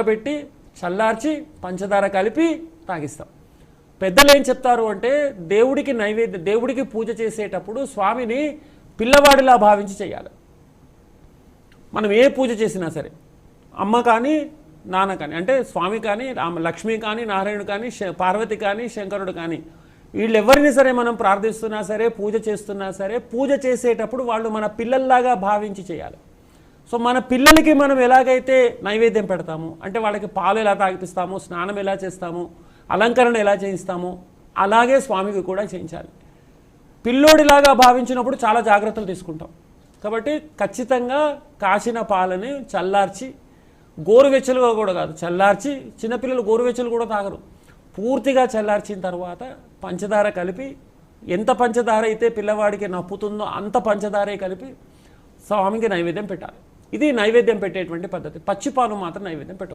పెట్టి చల్లార్చి పంచదార కలిపి తాగిస్తాం. పెద్దలు ఏం చెప్తారు అంటే దేవుడికి పూజ చేసేటప్పుడు స్వామిని పిల్లవాడిలా భావించి చేయాలి. మనం ఏ పూజ చేసినా సరే, అమ్మ కానీ నాన్న కానీ, అంటే స్వామి కానీ, లక్ష్మి కానీ, నారాయణుడు కానీ, పార్వతి కానీ, శంకరుడు కానీ, వీళ్ళు ఎవరిని సరే మనం ప్రార్థిస్తున్నా సరే, పూజ చేస్తున్నా సరే, పూజ చేసేటప్పుడు వాళ్ళు మన పిల్లల్లాగా భావించి చేయాలి. సో మన పిల్లలకి మనం ఎలాగైతే నైవేద్యం పెడతాము అంటే వాళ్ళకి పాలు ఎలా తాగిపిస్తాము, స్నానం ఎలా చేస్తాము, అలంకరణ ఎలా చేయిస్తాము, అలాగే స్వామికి కూడా చేయించాలి. పిల్లోడిలాగా భావించినప్పుడు చాలా జాగ్రత్తలు తీసుకుంటాం. కాబట్టి ఖచ్చితంగా కాచిన పాలని చల్లార్చి, గోరువెచ్చలుగా కూడా కాదు, చల్లార్చి, చిన్నపిల్లలు గోరువెచ్చలు కూడా తాగరు, పూర్తిగా చల్లార్చిన తర్వాత పంచదార కలిపి, ఎంత పంచదార అయితే పిల్లవాడికి నప్పుతుందో అంత పంచదారే కలిపి స్వామికి నైవేద్యం పెట్టాలి. ఇది నైవేద్యం పెట్టేటువంటి పద్ధతి. పచ్చిపాలు మాత్రం నైవేద్యం పెట్టకూడదు.